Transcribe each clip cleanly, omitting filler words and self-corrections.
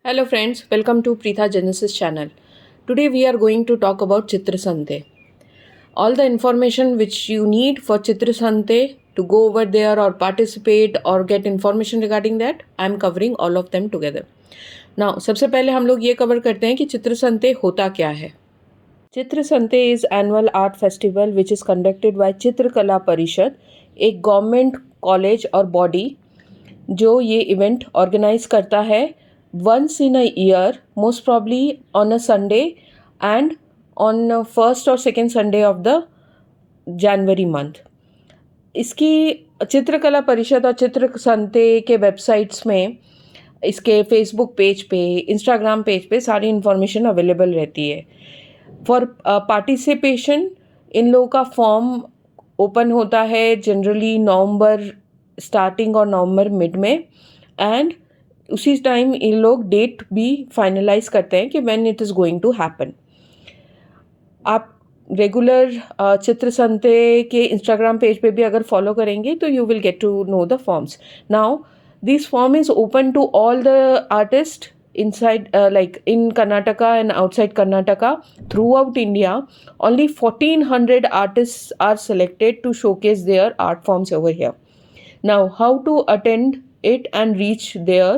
Hello friends, welcome to Preetha Genesis channel. Today we are going to talk about Chitra Sante. All the information which you need for Chitra Sante to go over there or participate or get information regarding that, I am covering all of them together. Now, सबसे पहले हम लोग ये cover करते हैं कि चित्र संते होता क्या है. Chitra Santhe is annual art festival which is conducted by Chitrakala Parishad, एक गवर्नमेंट कॉलेज और बॉडी जो ये इवेंट ऑर्गेनाइज करता है once in a year, most probably on a Sunday and on first or second Sunday of the January month. इसकी चित्रकला परिषद और चित्र संते के वेबसाइट्स में, इसके फेसबुक पेज पे, इंस्टाग्राम पेज पे सारी इन्फॉर्मेशन अवेलेबल रहती है. फॉर पार्टिसिपेशन इन लोगों का फॉर्म ओपन होता है जनरली नवंबर स्टार्टिंग और नवंबर मिड में, एंड उसी टाइम इन लोग डेट भी फाइनलाइज करते हैं कि when it is going to happen. आप रेगुलर चित्र संते के इंस्टाग्राम पेज पे भी अगर फॉलो करेंगे तो you will get to know the forms. Now this form is open to all the artist inside like in Karnataka and outside Karnataka, throughout India. Only 1400 artists are selected to showcase their art forms over here. Now how to attend it and reach there?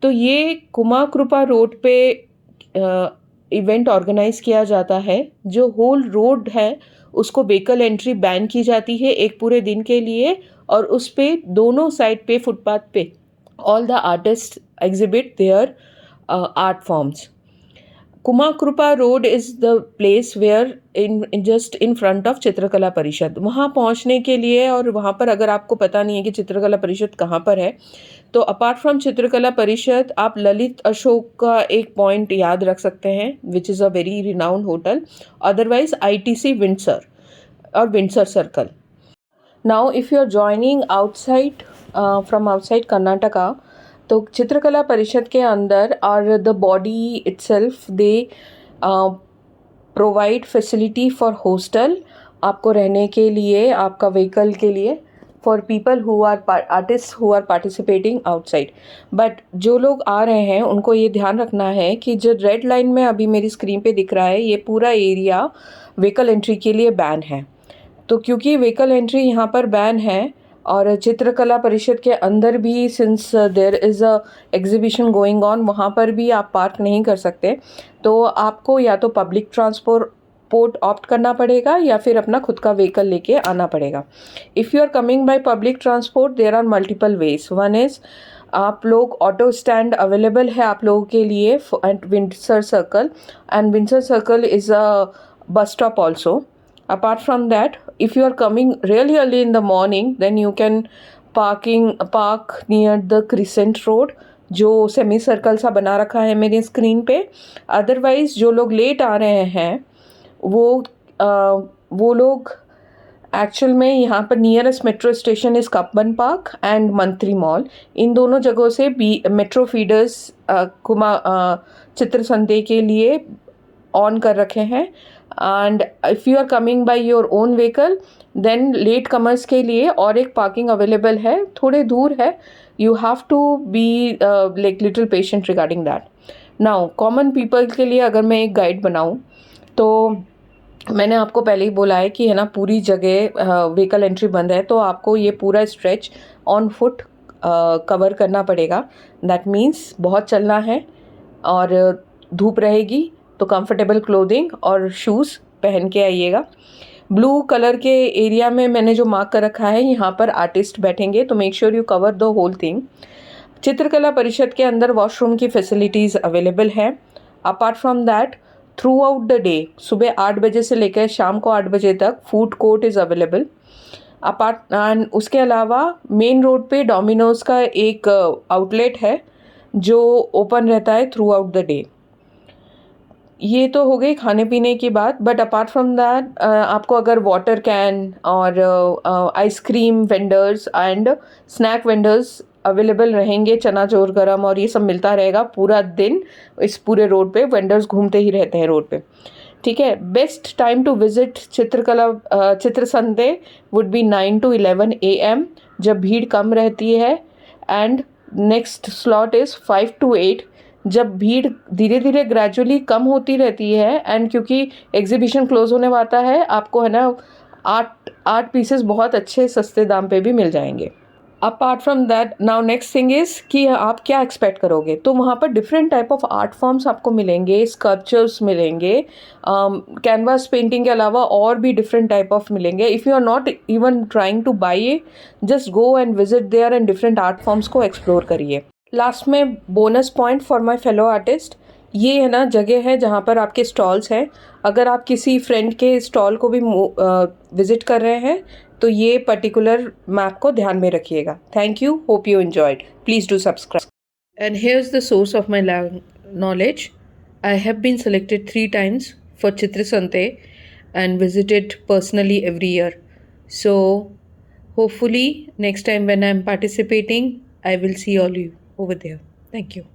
तो ये कुमा Krupa road पे event organise किया जाता है. जो whole road है उसको व्हीकल एंट्री बैन की जाती है एक पूरे दिन के लिए, और उस पे दोनों साइड पे फुटपाथ पे all the artist exhibit their art forms. Kumara Krupa road is the place where in just in front of Chitrakala Parishad. वहाँ पहुँचने के लिए, और वहाँ पर अगर आपको पता नहीं है कि चित्रकला परिषद कहाँ पर है, तो अपार्ट फ्रॉम चित्रकला परिषद आप ललित अशोक का एक पॉइंट याद रख सकते हैं which is a very renowned hotel. Otherwise ITC Windsor और Windsor circle. Now if you are joining outside from outside Karnataka, तो चित्रकला परिषद के अंदर और the body itself they provide facility for hostel, आपको रहने के लिए, आपका व्हीकल के लिए, for people who are artist who are participating outside. But जो लोग आ रहे हैं उनको ये ध्यान रखना है कि जो रेड लाइन में अभी मेरी स्क्रीन पे दिख रहा है, ये पूरा एरिया व्हीकल एंट्री के लिए बैन है. तो क्योंकि व्हीकल एंट्री यहाँ पर बैन है, और चित्रकला परिषद के अंदर भी since there is a exhibition going on, वहाँ पर भी आप पार्क नहीं कर सकते. तो आपको या तो पब्लिक ट्रांसपोर्ट ऑप्ट करना पड़ेगा या फिर अपना खुद का व्हीकल लेके आना पड़ेगा. If you are coming by public transport, there are multiple ways. One is आप लोग ऑटो स्टैंड अवेलेबल है आप लोगों के लिए at Windsor circle, and Windsor circle is a bus stop also. Apart from that, if you are coming really early in the morning, then you can park near the Crescent Road, जो semi circle सा बना रखा है मेरी screen पे. Otherwise जो लोग late आ रहे हैं वो लोग एक्चुअल में यहाँ पर nearest metro station is Cubbon park and मंत्री मॉल. इन दोनों जगहों से भी मेट्रो फीडर्स चित्र संते के लिए ऑन कर रखे हैं. And if you are coming by your own vehicle, then latecomers के लिए और एक पार्किंग अवेलेबल है, थोड़े दूर है. You have to be like little patient regarding that. Now common people के लिए अगर मैं एक गाइड बनाऊँ, तो मैंने आपको पहले ही बोला है कि है ना, पूरी जगह व्हीकल एंट्री बंद है, तो आपको ये पूरा स्ट्रेच ऑन फुट कवर करना पड़ेगा. दैट मीन्स बहुत चलना है, और धूप रहेगी तो कंफर्टेबल क्लोथिंग और शूज़ पहन के आइएगा. ब्लू कलर के एरिया में मैंने जो मार्क कर रखा है, यहाँ पर आर्टिस्ट बैठेंगे, तो make sure you cover the whole thing. Chitrakala Parishad के अंदर वॉशरूम की फैसिलिटीज़ अवेलेबल है. Apart from that, throughout the day, सुबह 8 बजे से लेकर शाम को 8 बजे तक food court is available. And उसके अलावा मेन रोड पे डोमिनोज़ का एक आउटलेट है जो ओपन रहता है थ्रू आउट द डे. ये तो हो गई खाने पीने की बात. बट अपार्ट फ्रॉम दैट, आपको अगर वाटर कैन और ice cream vendors and snack vendors available रहेंगे, चना चोर गरम और ये सब मिलता रहेगा पूरा दिन. इस पूरे रोड पे वेंडर्स घूमते ही रहते हैं रोड पे. ठीक है. बेस्ट टाइम टू विजिट चित्र संते वुड बी 9 to 11 AM, जब भीड़ कम रहती है. And next slot is 5 to 8, जब भीड़ धीरे धीरे ग्रेजुअली कम होती रहती है, एंड क्योंकि एग्जीबिशन क्लोज होने वाला है, आपको है ना 8 पीसेस बहुत अच्छे सस्ते दाम पे भी मिल जाएंगे. Apart from that, now next thing is कि आप क्या एक्सपेक्ट करोगे. तो वहाँ पर different type of art forms आपको मिलेंगे, स्कल्पचर्स मिलेंगे, कैनवास पेंटिंग के अलावा और भी डिफरेंट टाइप ऑफ मिलेंगे. If you are not even trying to buy, just go and visit there and different art forms को एक्सप्लोर करिए. लास्ट में bonus point for my fellow artist, ये है ना जगह है जहाँ पर आपके स्टॉल्स हैं. अगर आप किसी फ्रेंड के स्टॉल को भी विजिट कर रहे हैं तो ये पर्टिकुलर मैप को ध्यान में रखिएगा. Thank you, hope you enjoyed. Please do subscribe. And here is the source of my knowledge. I have been selected 3 times for Chitra Sante and visited personally every year. So hopefully next time when I'm participating, I will see all you over there. Thank you.